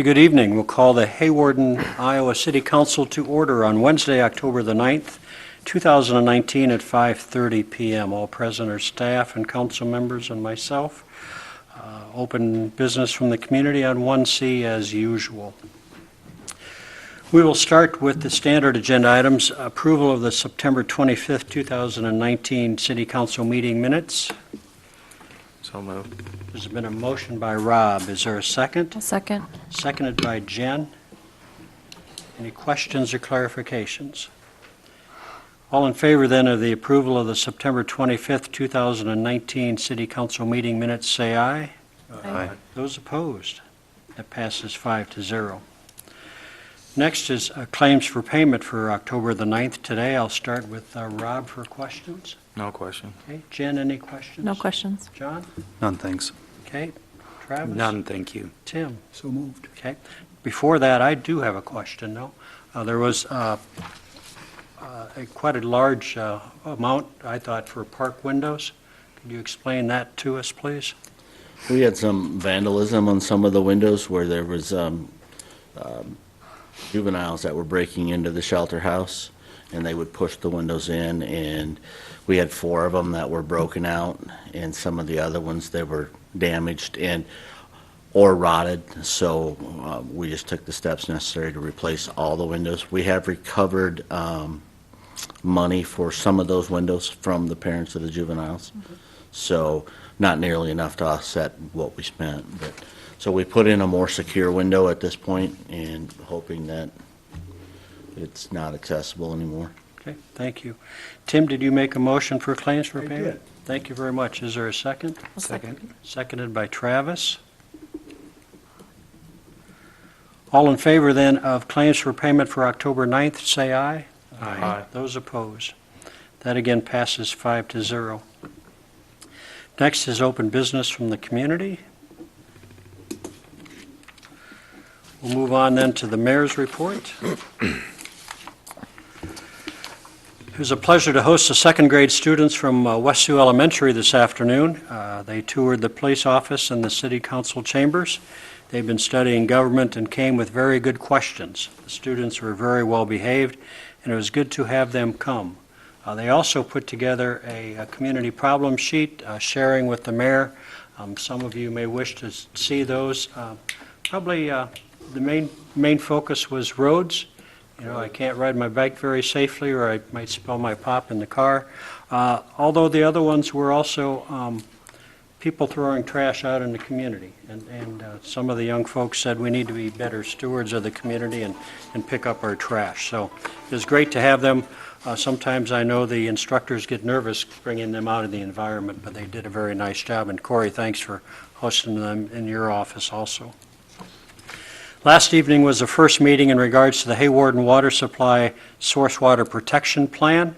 Good evening. We'll call the Hawarden, Iowa City Council to order on Wednesday, October the 9th, 2019 at 5:30 p.m. All present are staff and council members and myself. Open business from the community on 1C as usual. We will start with the standard agenda items, approval of the September 25th, 2019 City Council meeting minutes. So moved. There's been a motion by Rob. Is there a second? A second. Seconded by Jen. Any questions or clarifications? All in favor then of the approval of the September 25th, 2019 City Council meeting minutes, say aye. Aye. Those opposed? That passes 5-0. Next is claims for payment for October the 9th today. I'll start with Rob for questions. No question. Okay. Jen, any questions? No questions. John? None, thanks. Okay. Travis? None, thank you. Tim? So moved. Okay. Before that, I do have a question, though. There was quite a large amount, I thought, for park windows. Could you explain that to us, please? We had some vandalism on some of the windows where there was juveniles that were breaking into the shelter house, and they would push the windows in, and we had 4 of them that were broken out, and some of the other ones, they were damaged and or rotted, so we just took the steps necessary to replace all the windows. We have recovered money for some of those windows from the parents of the juveniles, so not nearly enough to offset what we spent. But so we put in a more secure window at this point and hoping that it's not accessible anymore. Okay, thank you. Tim, did you make a motion for claims for I payment? did. Thank you very much. Is there a second? A second. Seconded by Travis. All in favor then of claims for payment for October 9th, say aye. Aye. Those opposed? That again passes 5-0. Next is open business from the community. We'll move on then to the mayor's report. It was a pleasure to host the second grade students from West Sioux Elementary this afternoon. They toured the police office and the city council chambers. They've been studying government and came with very good questions. The students were very well behaved, and it was good to have them come. They also put together a community problem sheet sharing with the mayor. Some of you may wish to see those. Probably the main focus was roads. You know, I can't ride my bike very safely, or I might spill my pop in the car. Although the other ones were also people throwing trash out in the community. And some of the young folks said we need to be better stewards of the community and pick up our trash. So it was great to have them. Sometimes I know the instructors get nervous bringing them out of the environment, but they did a very nice job. And Corey, thanks for hosting them in your office also. Last evening was the first meeting in regards to the Hawarden Water Supply Source Water Protection Plan.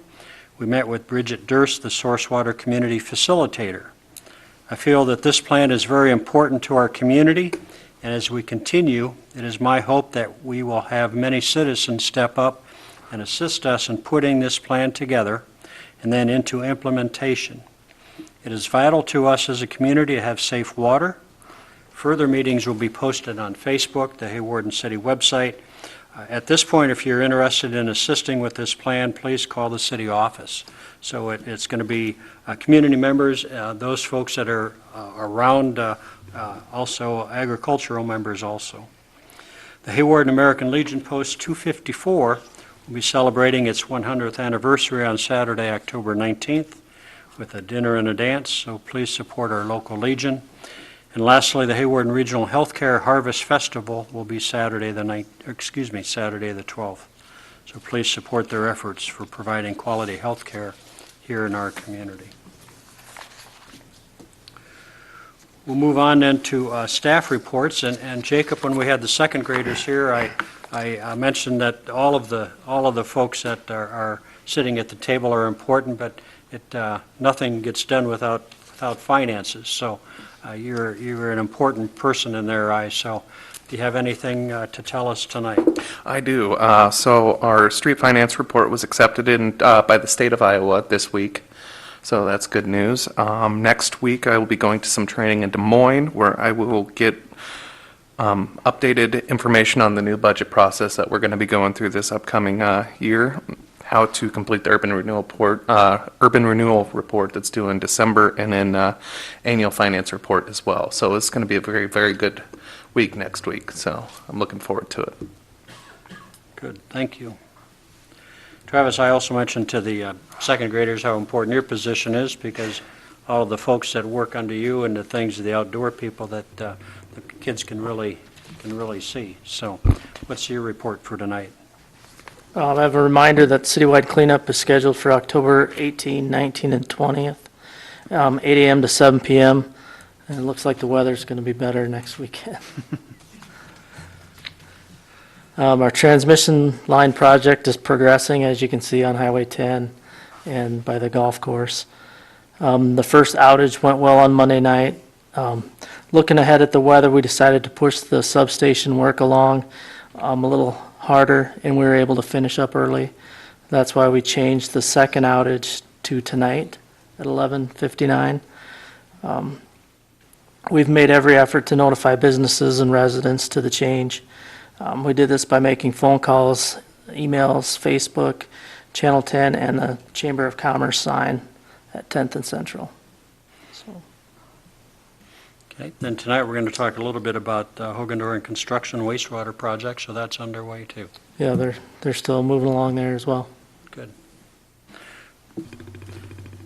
We met with Bridget Durst, the Source Water Community Facilitator. I feel that this plan is very important to our community, and as we continue, it is my hope that we will have many citizens step up and assist us in putting this plan together and then into implementation. It is vital to us as a community to have safe water. Further meetings will be posted on Facebook, the Hawarden City website. At this point, if you're interested in assisting with this plan, please call the city office. So it's going to be community members, those folks that are around, also agricultural members also. The Hawarden American Legion Post 254 will be celebrating its 100th anniversary on Saturday, October 19th with a dinner and a dance, so please support our local Legion. And lastly, the Hawarden Regional Healthcare Harvest Festival will be Saturday the 12th. So please support their efforts for providing quality health care here in our community. We'll move on then to staff reports. And Jacob, when we had the second graders here, I mentioned that all of the folks that are sitting at the table are important, but nothing gets done without finances. So you're an important person in their eyes. So do you have anything to tell us tonight? I do. So our street finance report was accepted by the state of Iowa this week. So that's good news. Next week I will be going to some training in Des Moines where I will get updated information on the new budget process that we're going to be going through this upcoming year, how to complete the urban renewal report that's due in December, and then annual finance report as well. So it's going to be a very, very good week next week. So I'm looking forward to it. Good, thank you. Travis, I also mentioned to the second graders how important your position is, because all of the folks that work under you and the things of the outdoor people that the kids can really see. So what's your report for tonight? I have a reminder that citywide cleanup is scheduled for October 18, 19, and 20th, 8 a.m. to 7 p.m. And it looks like the weather's going to be better next weekend. Our transmission line project is progressing, as you can see on Highway 10 and by the golf course. The first outage went well on Monday night. Looking ahead at the weather, we decided to push the substation work along a little harder, and we were able to finish up early. That's why we changed the second outage to tonight at 11:59. We've made every effort to notify businesses and residents to the change. We did this by making phone calls, emails, Facebook, Channel 10, and the Chamber of Commerce sign at 10th and Central. So. Okay, then tonight we're going to talk a little bit about Hogandoran Construction Wastewater Project, so that's underway too. Yeah, they're still moving along there as well. Good.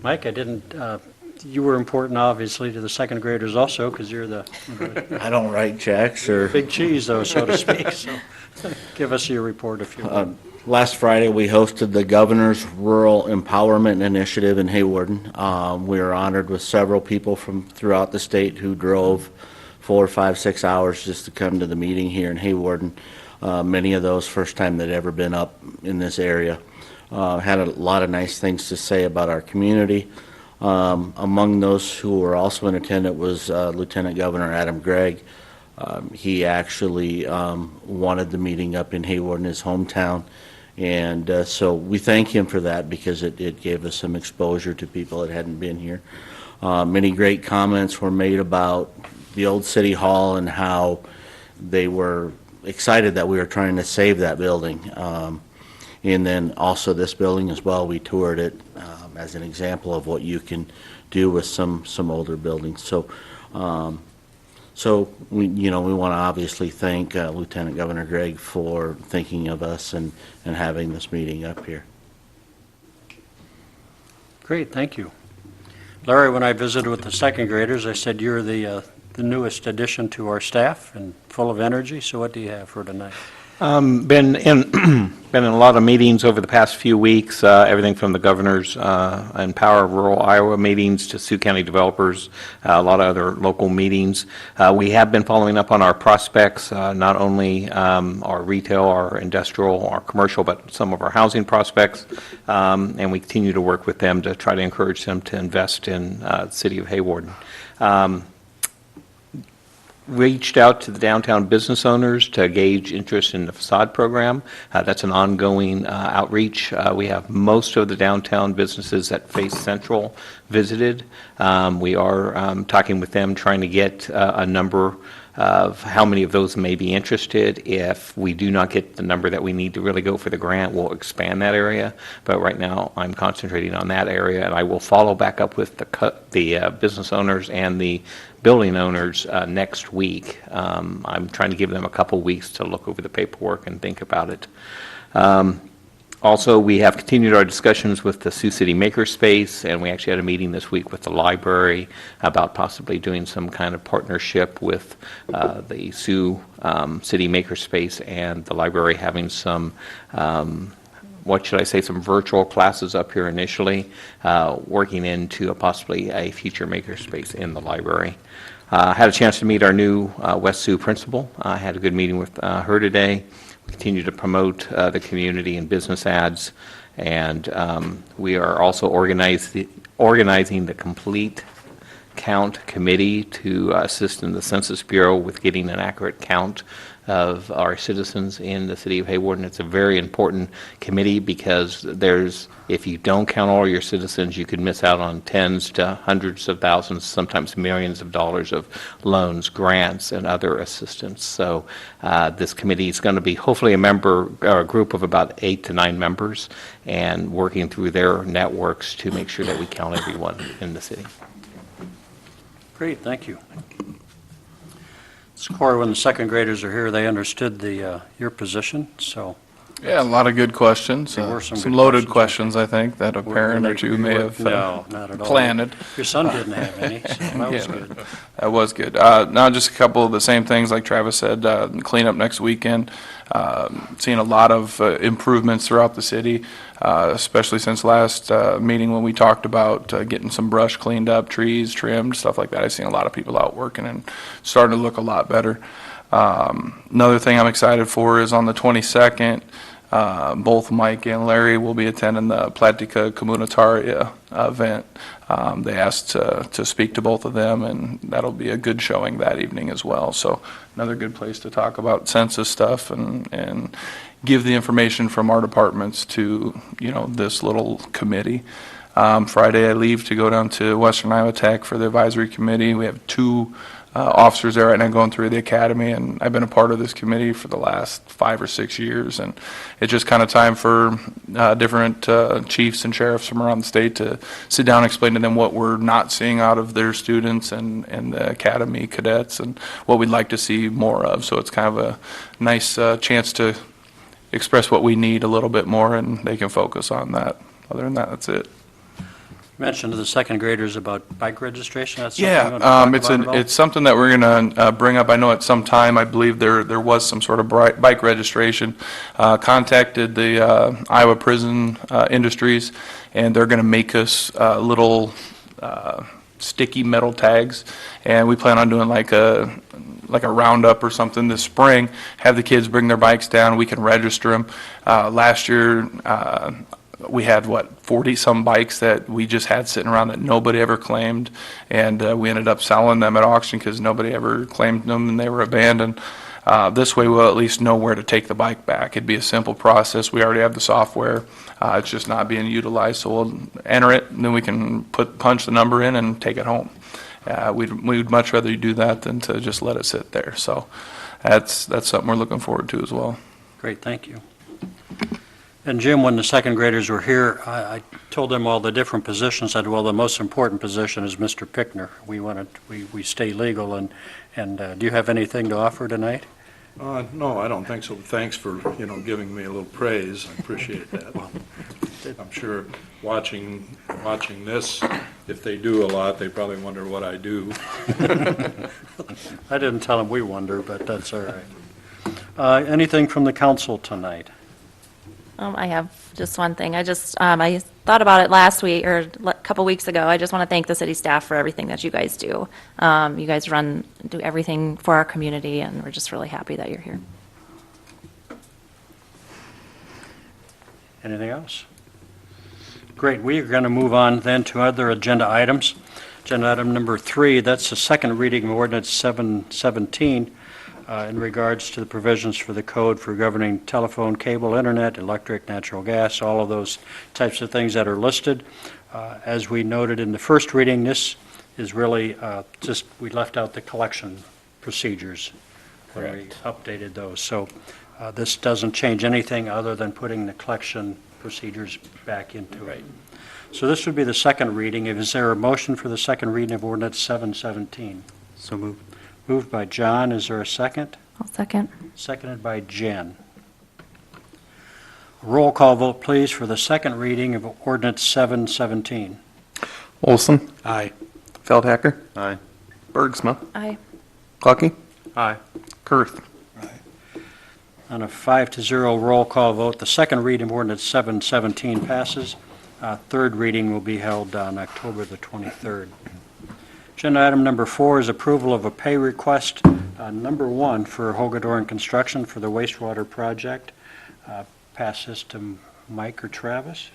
Mike, you were important obviously to the second graders also, because you're the I don't write checks or... big cheese though, so to speak, so give us your report if you would. Last Friday, we hosted the Governor's Rural Empowerment Initiative in Hawarden. We were honored with several people from throughout the state who drove 4, 5, 6 hours just to come to the meeting here in Hawarden. Many of those first time they'd ever been up in this area. Had a lot of nice things to say about our community. Among those who were also in attendance was Lieutenant Governor Adam Gregg. He actually wanted the meeting up in Hawarden, his hometown. And so we thank him for that, because it gave us some exposure to people that hadn't been here. Many great comments were made about the old City Hall and how they were excited that we were trying to save that building. And then also this building as well, we toured it as an example of what you can do with some older buildings. So we want to obviously thank Lieutenant Governor Gregg for thinking of us and having this meeting up here. Great, thank you. Larry, when I visited with the second graders, I said you're the newest addition to our staff and full of energy, so what do you have for tonight? Been in a lot of meetings over the past few weeks, everything from the governor's Empower Rural Iowa meetings to Sioux County developers, a lot of other local meetings. We have been following up on our prospects, not only our retail, our industrial, our commercial, but some of our housing prospects, and we continue to work with them to try to encourage them to invest in the city of Hawarden. Reached out to the downtown business owners to gauge interest in the facade program. That's an ongoing outreach. We have most of the downtown businesses at Face Central visited. We are talking with them, trying to get a number of how many of those may be interested. If we do not get the number that we need to really go for the grant, we'll expand that area. But right now, I'm concentrating on that area, and I will follow back up with the business owners and the building owners next week. I'm trying to give them a couple weeks to look over the paperwork and think about it. Also, we have continued our discussions with the Sioux City Makerspace, and we actually had a meeting this week with the library about possibly doing some kind of partnership with the Sioux City Makerspace and the library, having some some virtual classes up here initially, working into possibly a future makerspace in the library. Had a chance to meet our new West Sioux principal. I had a good meeting with her today. We continue to promote the community and business ads, and we are also organizing the complete count committee to assist in the Census Bureau with getting an accurate count of our citizens in the city of Hawarden. It's a very important committee because if you don't count all your citizens, you could miss out on tens to hundreds of thousands, sometimes millions of dollars of loans, grants, and other assistance. So this committee is going to be hopefully a group of about 8 to 9 members, and working through their networks to make sure that we count everyone in the city. Great, thank you. Corey, when the second graders are here, they understood your position, so. Yeah, a lot of good questions. There were some good loaded questions, questions, I think, that a parent or two may have No, not at all. planted. Your son didn't have any, so that was Yeah. good. That was good. Now, just a couple of the same things, like Travis said, cleanup next weekend. Seeing a lot of improvements throughout the city, especially since last meeting when we talked about getting some brush cleaned up, trees trimmed, stuff like that. I've seen a lot of people out working and starting to look a lot better. Another thing I'm excited for is on the 22nd, both Mike and Larry will be attending the Plática Comunitaria event. They asked to speak to both of them, and that'll be a good showing that evening as well. So another good place to talk about census stuff and give the information from our departments to, this little committee. Friday I leave to go down to Western Iowa Tech for the advisory committee. We have 2 officers there right now going through the academy, and I've been a part of this committee for the last 5 or 6 years, and it's just kind of time for different chiefs and sheriffs from around the state to sit down and explain to them what we're not seeing out of their students and the academy cadets and what we'd like to see more of. So it's kind of a nice chance to express what we need a little bit more, and they can focus on that. Other than that, that's it. You mentioned to the second graders about bike registration. That's something you Yeah, want to talk about at all? it's something that we're going to bring up. I know at some time, I believe there was some sort of bike registration. Contacted the Iowa Prison Industries, and they're going to make us little sticky metal tags, and we plan on doing like a roundup or something this spring. Have the kids bring their bikes down. We can register them. Last year, we had 40-some bikes that we just had sitting around that nobody ever claimed, and we ended up selling them at auction because nobody ever claimed them and they were abandoned. This way we'll at least know where to take the bike back. It'd be a simple process. We already have the software. It's just not being utilized, so we'll enter it, and then we can punch the number in and take it home. We'd much rather you do that than to just let it sit there. So that's something we're looking forward to as well. Great, thank you. And Jim, when the second graders were here, I told them all the different positions. Said, well, the most important position is Mr. Pickner. We stay legal, and do you have anything to offer tonight? No, I don't think so. Thanks for, giving me a little praise. I appreciate that. I'm sure watching this, if they do a lot, they probably wonder what I do. I didn't tell them we wonder, but that's all right. Anything from the council tonight? I have just one thing. I thought about it last week or a couple weeks ago. I just want to thank the city staff for everything that you guys do. You guys do everything for our community, and we're just really happy that you're here. Anything else? Great. We are going to move on then to other agenda items. Agenda item number 3, that's the second reading of ordinance 717 in regards to the provisions for the code for governing telephone, cable, internet, electric, natural gas, all of those types of things that are listed. As we noted in the first reading, this is really we left out the collection procedures when we updated those. So this doesn't change anything other than putting the collection procedures back into it. So this would be the second reading. Is there a motion for the second reading of ordinance 717? So moved. Moved by John. Is there a second? I'll second. Seconded by Jen. Roll call vote, please, for the second reading of ordinance 717. Olson, Aye. Feldhacker, Aye. Bergsma, Aye. Clucky, Aye. Kurth. On a 5-0 roll call vote, the second reading of ordinance 717 passes. Third reading will be held on October the 23rd. Agenda item number 4 is approval of a pay request, number 1, for Hogadoran Construction for the wastewater project. Pass this to Mike or Travis.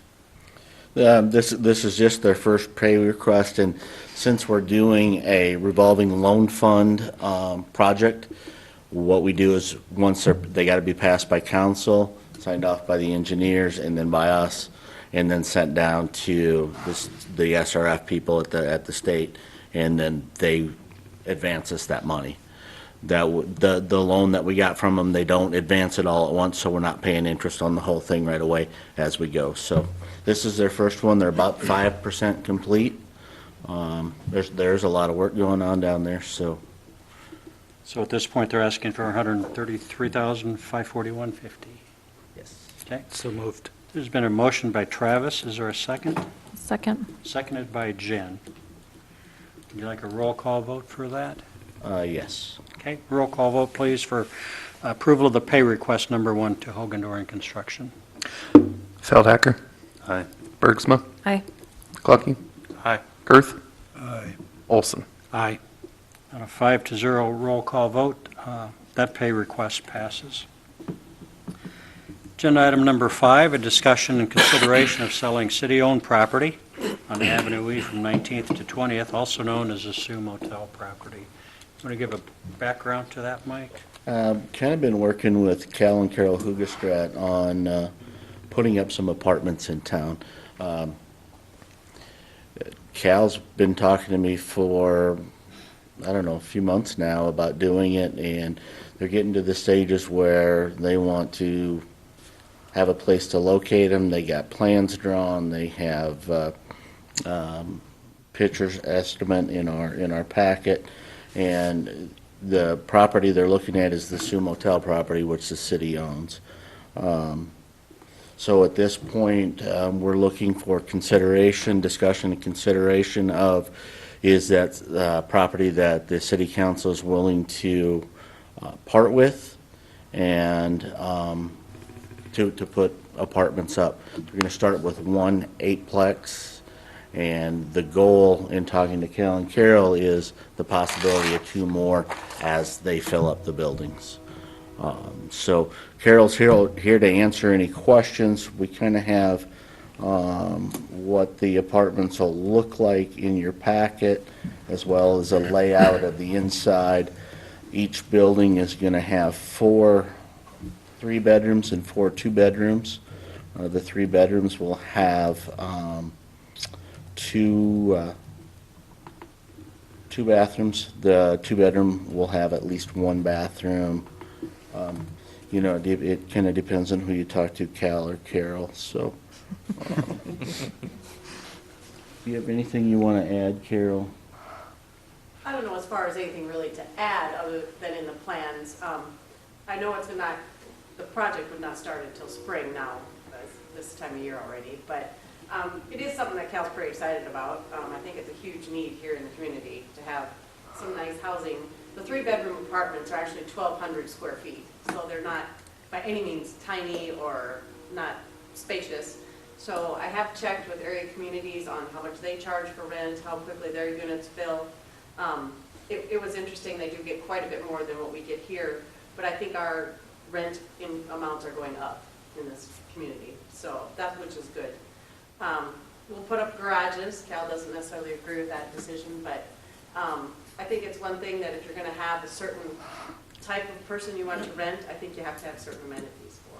This is just their first pay request, and since we're doing a revolving loan fund project, what we do is once they got to be passed by council, signed off by the engineers, and then by us, and then sent down to the SRF people at the state, and then they advance us that money. The loan that we got from them, they don't advance it all at once, so we're not paying interest on the whole thing right away as we go. So this is their first one. They're about 5% complete. There's a lot of work going on down there, so. So at this point, they're asking for $133,541.50. Yes. Okay. So moved. There's been a motion by Travis. Is there a second? Second. Seconded by Jen. Would you like a roll call vote for that? Yes. Okay, roll call vote, please, for approval of the pay request number 1 to Hogan Doran Construction. Feldhacker. Aye. Bergsma. Aye. Clucky. Aye. Girth. Aye. Olson. Aye. On a 5-0 roll call vote, that pay request passes. Agenda item number 5, a discussion and consideration of selling city-owned property on Avenue E from 19th to 20th, also known as the Sioux Motel property. Want to give a background to that, Mike? Kind of been working with Cal and Carol Hugestrat on putting up some apartments in town. Cal's been talking to me for, I don't know, a few months now about doing it, and they're getting to the stages where they want to have a place to locate them. They got plans drawn. They have pictures estimate in our packet, and the property they're looking at is the Sioux Motel property, which the city owns. So at this point, we're looking for discussion and consideration of, is that property that the city council is willing to part with and to put apartments up. We're going to start with 1 8-plex, and the goal in talking to Cal and Carol is the possibility of 2 more as they fill up the buildings. So Carol's here to answer any questions. We kind of have what the apartments will look like in your packet, as well as a layout of the inside. Each building is going to have 4 3-bedrooms and 4 2-bedrooms. The 3 bedrooms will have 2 bathrooms. The 2-bedroom will have at least 1 bathroom. It kind of depends on who you talk to, Cal or Carol. So, do you have anything you want to add, Carol? I don't know as far as anything really to add other than in the plans. I know the project would not start until spring now, this time of year already, but it is something that Cal's pretty excited about. I think it's a huge need here in the community to have some nice housing. The 3-bedroom apartments are actually 1,200 square feet, so they're not by any means tiny or not spacious. So I have checked with area communities on how much they charge for rent, how quickly their units fill. It was interesting, they do get quite a bit more than what we get here, but I think our rent amounts are going up in this community, so which is good. We'll put up garages. Cal doesn't necessarily agree with that decision, but I think it's one thing that if you're going to have a certain type of person you want to rent, I think you have to have certain amenities for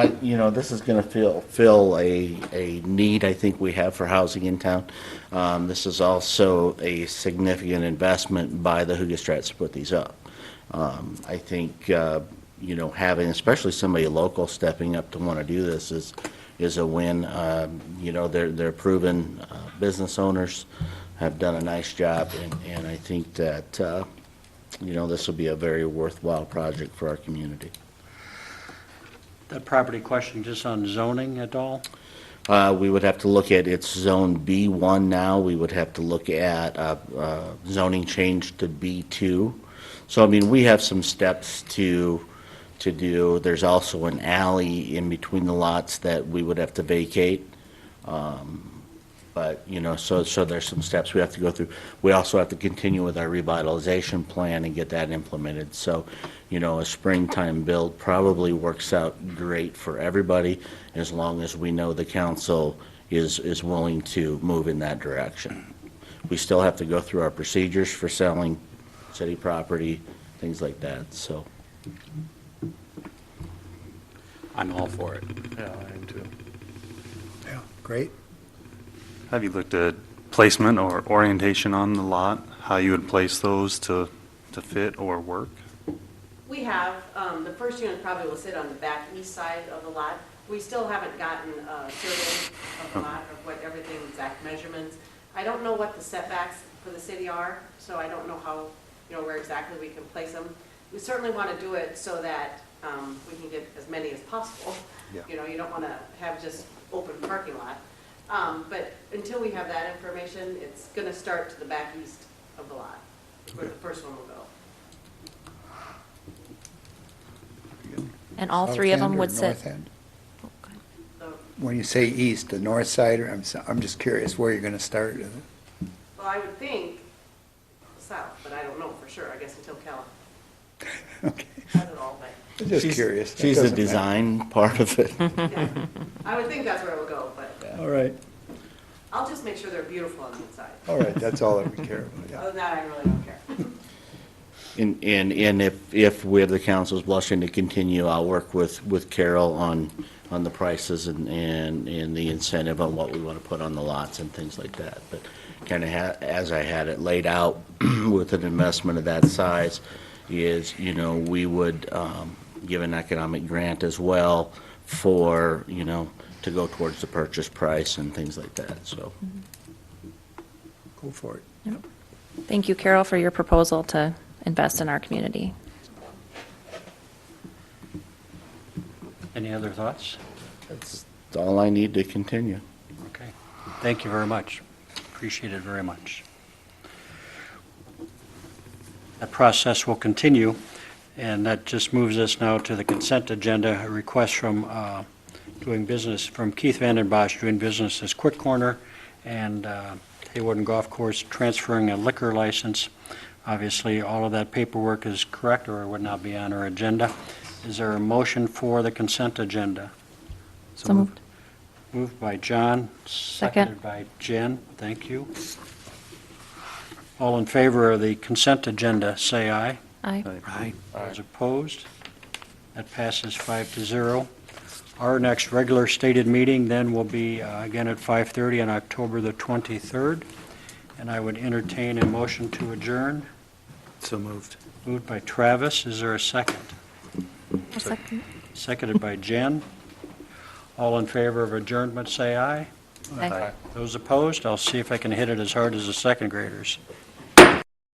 them. This is going to fill a need I think we have for housing in town. This is also a significant investment by the Hugestrats to put these up. I think having especially somebody local stepping up to want to do this is a win. They're proven business owners, have done a nice job, and I think that this will be a very worthwhile project for our community. That property question just on zoning at all? We would have to look at its zone B1 now. We would have to look at zoning change to B2. So, we have some steps to do. There's also an alley in between the lots that we would have to vacate. But, so there's some steps we have to go through. We also have to continue with our revitalization plan and get that implemented. So, a springtime build probably works out great for everybody as long as we know the council is willing to move in that direction. We still have to go through our procedures for selling city property, things like that, so. I'm all for it. Yeah, I am too. Yeah, great. Have you looked at placement or orientation on the lot? How you would place those to fit or work? We have, the first unit probably will sit on the back east side of the lot. We still haven't gotten a survey of the lot, of what everything, exact measurements. I don't know what the setbacks for the city are, so I don't know how, where exactly we can place them. We certainly want to do it so that we can get as many as possible. Yeah. You don't want to have just open parking lot. But until we have that information, it's going to start to the back east of the lot, where the first one will go. And all South three of them end or would sit. north end? So, When you say east, the north side, or I'm just curious where you're going to start. well, I would think south, but I don't know for sure, I guess until Cal Okay, has it all, but, just She's- curious. That She's the doesn't matter. design part of it. yeah. I would think that's where it will go, but All right, I'll just make sure they're beautiful on the inside. all right, that's all that we care about, yeah. Other than that, I really don't care. And if we have the council's blessing to continue, I'll work with Carol on the prices and the incentive on what we want to put on the lots and things like that. But kind of as I had it laid out with an investment of that size is, we would give an economic grant as well for, to go towards the purchase price and things like that, so. Go for it. Thank you, Carol, for your proposal to invest in our community. Any other thoughts? That's all I need to continue. Okay. Thank you very much. Appreciate it very much. That process will continue, and that just moves us now to the consent agenda, a request from Keith Vanden Bosch, doing business as Quick Corner, and Hawarden Golf Course, transferring a liquor license. Obviously, all of that paperwork is correct, or it would not be on our agenda. Is there a motion for the consent agenda? So moved. Moved by John, Second. seconded by Jen. Thank you. All in favor of the consent agenda, say aye. Aye. Right. Those opposed? That passes 5-0. Our next regular stated meeting then will be again at 5:30 on October the 23rd. And I would entertain a motion to adjourn. So moved. Moved by Travis. Is there a second? A second. Seconded by Jen. All in favor of adjournment, say aye. Aye. Those opposed? I'll see if I can hit it as hard as the second graders.